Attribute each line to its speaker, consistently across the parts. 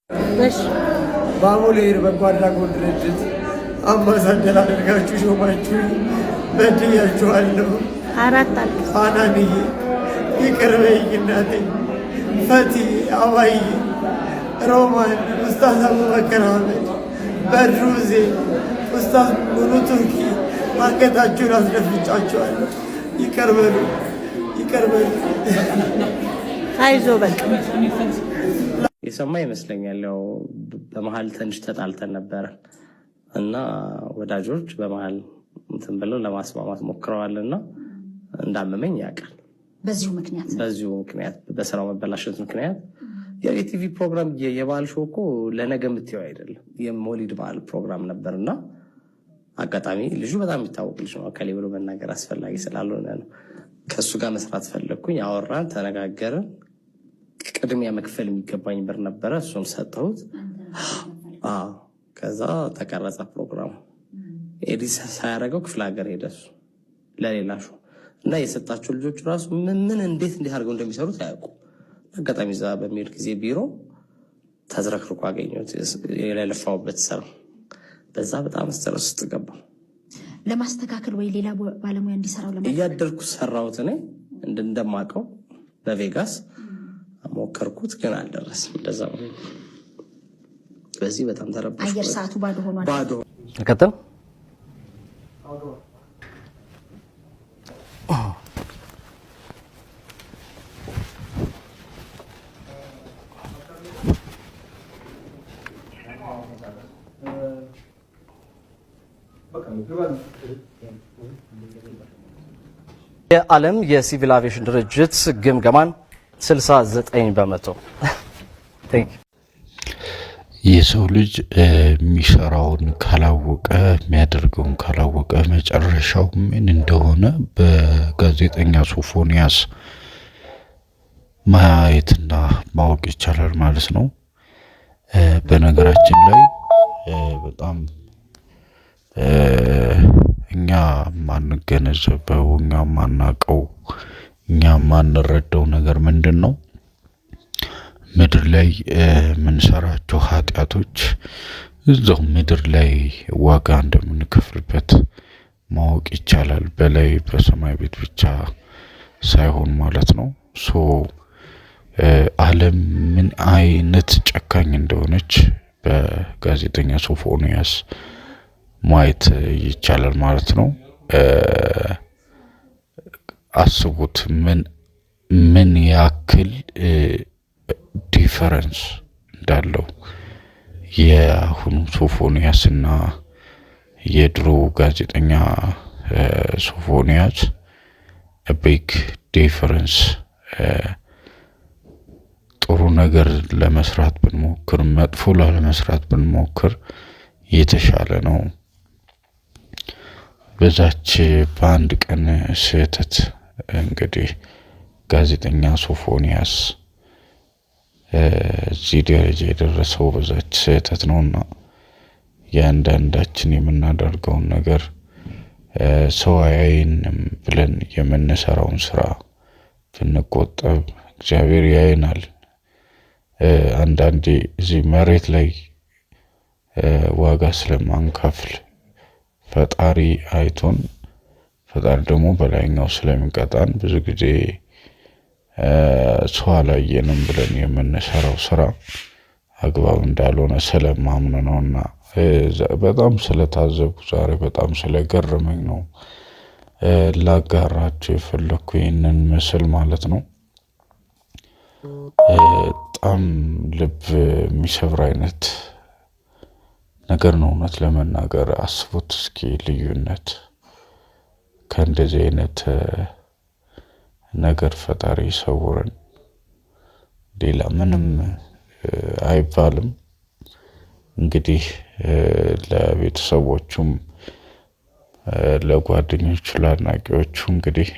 Speaker 1: እሺ
Speaker 2: ባሙሌር በጎ አድራጎት ድርጅት አምባሳደር አድርጋችሁ ሾማችሁ በድያችኋለሁ።
Speaker 1: አራት አለ
Speaker 2: ፋናንዬ ይቅር በይኝ እናቴ፣ ፈቲ አባዬ፣ ሮማን፣ ኡስታዝ አቡበከር አህመድ፣ በድሩዜ፣ ኡስታዝ ሙሉ ቱርኪ አንገታችሁን አስደፍጫችኋለሁ። ይቅር በሉ፣ ይቅር በሉ።
Speaker 1: አይዞ በቃ
Speaker 3: የሰማ ይመስለኛል። ያው በመሀል ትንሽ ተጣልተን ነበረ እና ወዳጆች በመሀል እንትን ብለው ለማስማማት ሞክረዋልና እንዳመመኝ ያውቃል። በዚሁ ምክንያት በስራው መበላሸት ምክንያት የቲቪ ፕሮግራም የበዓል ሾው እኮ ለነገ የምትየው አይደለም። የሞሊድ በዓል ፕሮግራም ነበርና አጋጣሚ ልጁ በጣም የሚታወቅ ልጅ ነው። ከሌ ብሎ መናገር አስፈላጊ ስላልሆነ ነው። ከእሱ ጋር መስራት ፈለግኩኝ። አወራን፣ ተነጋገርን። ቅድሚያ መክፈል የሚገባኝ ብር ነበረ፣ እሱን ሰጠሁት። ከዛ ተቀረጸ ፕሮግራሙ። ኤዲት ሳያደርገው ክፍለ ሀገር ሄደ እሱ ለሌላ ሾው እና የሰጣቸው ልጆች ራሱ ምን እንዴት አድርገው እንደሚሰሩት አያውቁ። አጋጣሚ እዛ በሚሄድ ጊዜ ቢሮ ተዝረክርኮ አገኘሁት የለፋሁበት ስራ። በዛ በጣም ስትረስ ውስጥ ገባ።
Speaker 4: ለማስተካከል ወይ ሌላ ባለሙያ እንዲሰራው
Speaker 3: እያደርኩ ሰራሁት። እኔ እንደማውቀው በቬጋስ ሞከርኩት፣ ግን አልደረስም። እንደዛ ነው። በዚህ በጣም ተረብኩ።
Speaker 4: አየር ሰዓቱ ባዶ ሆኗል።
Speaker 3: ባዶ
Speaker 5: ከተም የዓለም የሲቪል አቪዬሽን ድርጅት ግምገማን 69 በመቶ
Speaker 6: የሰው ልጅ የሚሰራውን ካላወቀ የሚያደርገውን ካላወቀ መጨረሻው ምን እንደሆነ በጋዜጠኛ ሶፎንያስ ማየትና ማወቅ ይቻላል ማለት ነው። በነገራችን ላይ በጣም እኛ ማንገነዘበው እኛ ማናቀው እኛ ማንረዳው ነገር ምንድነው? ምድር ላይ የምንሰራቸው ኃጢአቶች እዛው ምድር ላይ ዋጋ እንደምንከፍልበት ማወቅ ይቻላል። በላይ በሰማይ ቤት ብቻ ሳይሆን ማለት ነው። ዓለም ምን አይነት ጨካኝ እንደሆነች በጋዜጠኛ ሶፎንያስ ማየት ይቻላል ማለት ነው። አስቡት ምን ያክል ዲፈረንስ እንዳለው የአሁኑ ሶፎንያስና የድሮ ጋዜጠኛ ሶፎንያስ ቢግ ዲፈረንስ። ጥሩ ነገር ለመስራት ብንሞክር መጥፎ ላለመስራት ብንሞክር የተሻለ ነው። በዛች በአንድ ቀን ስህተት እንግዲህ ጋዜጠኛ ሶፎንያስ እዚህ ደረጃ የደረሰው በዛች ስህተት ነውና ያንዳንዳችን የምናደርገውን ነገር ሰው አያይንም ብለን የምንሰራውን ስራ ብንቆጠብ እግዚአብሔር ያየናል። አንዳንዴ እዚህ መሬት ላይ ዋጋ ስለማንከፍል ፈጣሪ አይቶን ፈጣሪ ደግሞ በላይኛው ስለሚቀጣን ብዙ ጊዜ ሰው አላየንም ብለን የምንሰራው ስራ አግባብ እንዳልሆነ ስለማምን ነውና በጣም ስለታዘብኩ ዛሬ በጣም ስለገረመኝ ነው ላጋራችሁ የፈለኩ ይህንን ምስል ማለት ነው። በጣም ልብ የሚሰብር አይነት ነገር ነው እውነት ለመናገር። አስቡት እስኪ ልዩነት ከእንደዚህ አይነት ነገር ፈጣሪ ይሰውረን። ሌላ ምንም አይባልም። እንግዲህ ለቤተሰቦቹም ለጓደኞቹ ለአድናቂዎቹ እንግዲህ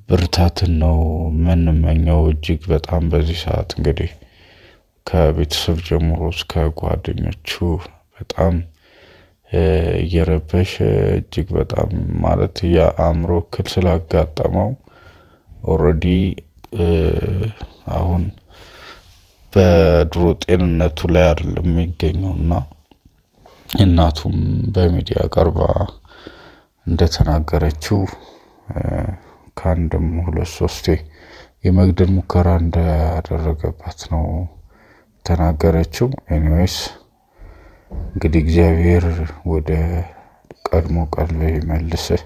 Speaker 6: ብርታትን ነው የምንመኘው። እጅግ በጣም በዚህ ሰዓት እንግዲህ ከቤተሰብ ጀምሮ እስከ ጓደኞቹ በጣም እየረበሸ እጅግ በጣም ማለት የአእምሮ እክል ስላጋጠመው ኦልሬዲ አሁን በድሮ ጤንነቱ ላይ አይደለም የሚገኘውና እናቱም በሚዲያ ቀርባ እንደተናገረችው ከአንድም 2-3 የመግደል ሙከራ እንዳደረገባት ነው ተናገረችው። ኤኒዌይስ እንግዲህ እግዚአብሔር ወደ ቀድሞ ቀልብ ይመልስህ።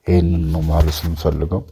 Speaker 6: ይሄንን ነው ማለት የምፈልገው።